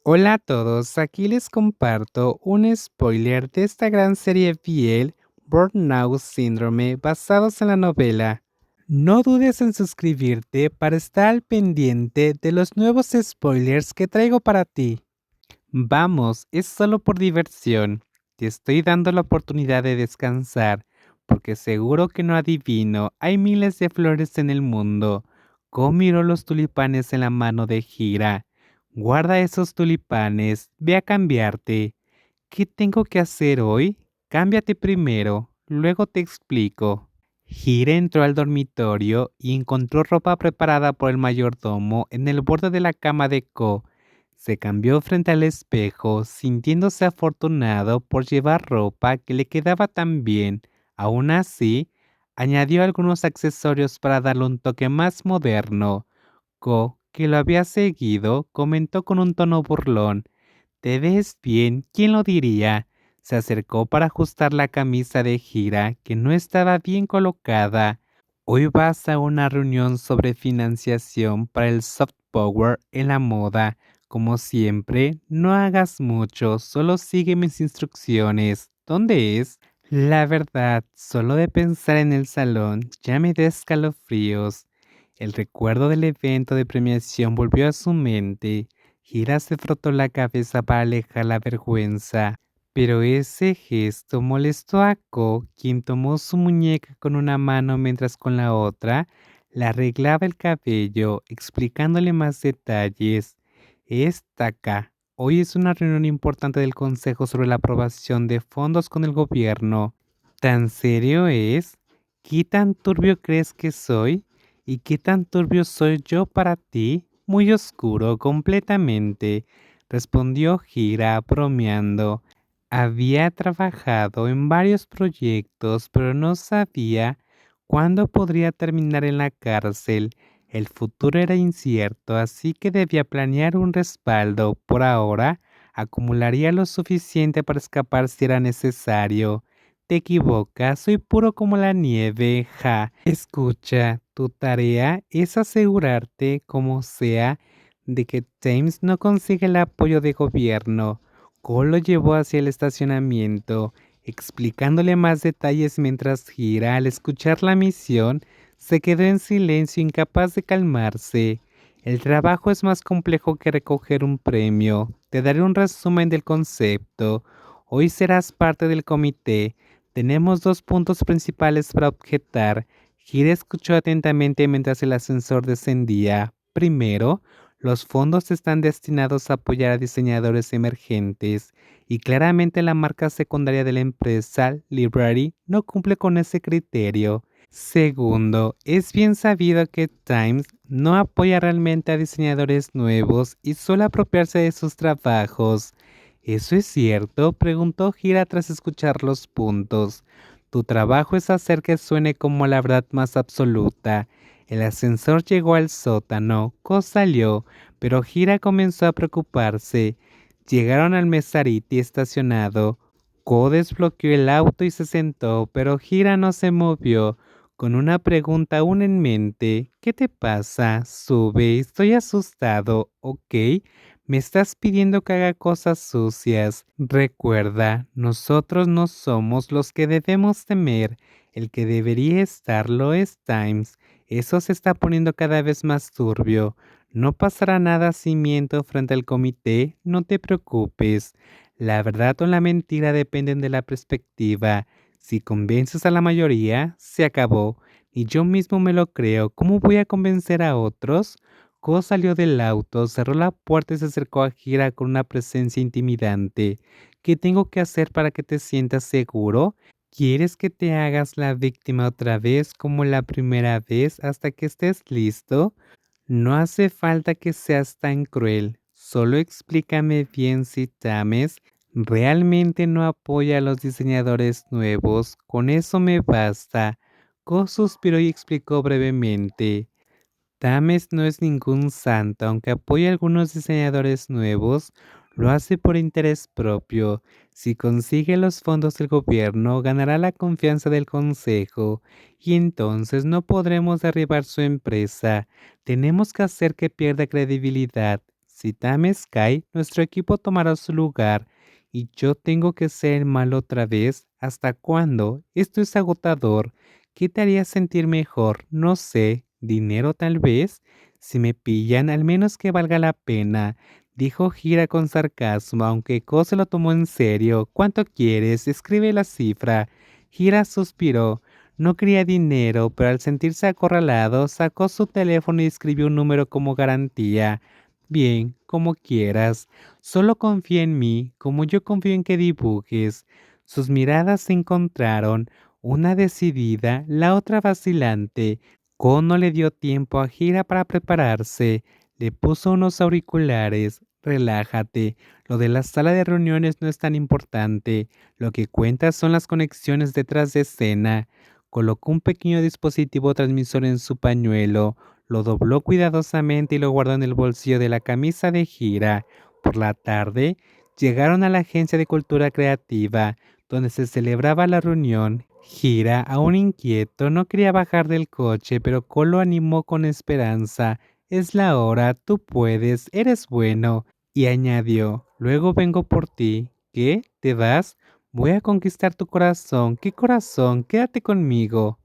Hola a todos, aquí les comparto un spoiler de esta gran serie BL, Burnout Syndrome, basados en la novela. No dudes en suscribirte para estar al pendiente de los nuevos spoilers que traigo para ti. Vamos, es solo por diversión. Te estoy dando la oportunidad de descansar, porque seguro que no adivino, hay miles de flores en el mundo. Ko miró los tulipanes en la mano de Hira. Guarda esos tulipanes, ve a cambiarte. ¿Qué tengo que hacer hoy? Cámbiate primero, luego te explico. Hira entró al dormitorio y encontró ropa preparada por el mayordomo en el borde de la cama de Ko. Se cambió frente al espejo, sintiéndose afortunado por llevar ropa que le quedaba tan bien. Aún así, añadió algunos accesorios para darle un toque más moderno. Ko, que lo había seguido, comentó con un tono burlón: «¿Te ves bien? ¿Quién lo diría?». Se acercó para ajustar la camisa de Gira, que no estaba bien colocada. «Hoy vas a una reunión sobre financiación para el soft power en la moda. Como siempre, no hagas mucho, solo sigue mis instrucciones. ¿Dónde es?». La verdad, solo de pensar en el salón ya me da escalofríos. El recuerdo del evento de premiación volvió a su mente. Gira se frotó la cabeza para alejar la vergüenza, pero ese gesto molestó a Ko, quien tomó su muñeca con una mano mientras con la otra le arreglaba el cabello, explicándole más detalles. «Esta hoy es una reunión importante del Consejo sobre la aprobación de fondos con el gobierno». «¿Tan serio es? ¿Qué tan turbio crees que soy? ¿Y qué tan turbio soy yo para ti?». «Muy oscuro, completamente», respondió Gira bromeando. Había trabajado en varios proyectos, pero no sabía cuándo podría terminar en la cárcel. El futuro era incierto, así que debía planear un respaldo. Por ahora, acumularía lo suficiente para escapar si era necesario. «Te equivocas, soy puro como la nieve, ja. Escucha, tu tarea es asegurarte, como sea, de que James no consiga el apoyo de gobierno». Cole lo llevó hacia el estacionamiento, explicándole más detalles mientras Gira, al escuchar la misión, se quedó en silencio, incapaz de calmarse. «El trabajo es más complejo que recoger un premio. Te daré un resumen del concepto. Hoy serás parte del comité. Tenemos dos puntos principales para objetar». Gira escuchó atentamente mientras el ascensor descendía. Primero, los fondos están destinados a apoyar a diseñadores emergentes, y claramente la marca secundaria de la empresa, Library, no cumple con ese criterio. Segundo, es bien sabido que Times no apoya realmente a diseñadores nuevos y suele apropiarse de sus trabajos. «¿Eso es cierto?», preguntó Gira tras escuchar los puntos. «Tu trabajo es hacer que suene como la verdad más absoluta». El ascensor llegó al sótano. Ko salió, pero Gira comenzó a preocuparse. Llegaron al Mesariti estacionado. Ko desbloqueó el auto y se sentó, pero Gira no se movió, con una pregunta aún en mente. «¿Qué te pasa? Sube, estoy asustado, ¿ok? Me estás pidiendo que haga cosas sucias. Recuerda, nosotros no somos los que debemos temer. El que debería estarlo es Times. Eso se está poniendo cada vez más turbio. No pasará nada si miento frente al comité, no te preocupes. La verdad o la mentira dependen de la perspectiva. Si convences a la mayoría, se acabó. Y yo mismo me lo creo. ¿Cómo voy a convencer a otros?». Ko salió del auto, cerró la puerta y se acercó a Gira con una presencia intimidante. «¿Qué tengo que hacer para que te sientas seguro? ¿Quieres que te hagas la víctima otra vez como la primera vez hasta que estés listo? No hace falta que seas tan cruel. Solo explícame bien si Tames realmente no apoya a los diseñadores nuevos. Con eso me basta». Ko suspiró y explicó brevemente. «Tames no es ningún santo, aunque apoya a algunos diseñadores nuevos, lo hace por interés propio. Si consigue los fondos del gobierno, ganará la confianza del consejo, y entonces no podremos derribar su empresa. Tenemos que hacer que pierda credibilidad. Si Tames cae, nuestro equipo tomará su lugar y yo tengo que ser el malo otra vez. ¿Hasta cuándo? Esto es agotador. ¿Qué te haría sentir mejor? No sé. ¿Dinero tal vez? Si me pillan, al menos que valga la pena, dijo Gira con sarcasmo, aunque Ko se lo tomó en serio. ¿Cuánto quieres? Escribe la cifra. Gira suspiró. No quería dinero, pero al sentirse acorralado, sacó su teléfono y escribió un número como garantía. Bien, como quieras. Solo confía en mí, como yo confío en que dibujes. Sus miradas se encontraron, una decidida, la otra vacilante. Ko no le dio tiempo a Gira para prepararse. Le puso unos auriculares. Relájate. Lo de la sala de reuniones no es tan importante. Lo que cuenta son las conexiones detrás de escena. Colocó un pequeño dispositivo transmisor en su pañuelo, lo dobló cuidadosamente y lo guardó en el bolsillo de la camisa de Gira. Por la tarde, llegaron a la agencia de cultura creativa, donde se celebraba la reunión. Gira, aún inquieto, no quería bajar del coche, pero Cole lo animó con esperanza. Es la hora, tú puedes, eres bueno. Y añadió, luego vengo por ti. ¿Qué? ¿Te vas? Voy a conquistar tu corazón. ¿Qué corazón? Quédate conmigo.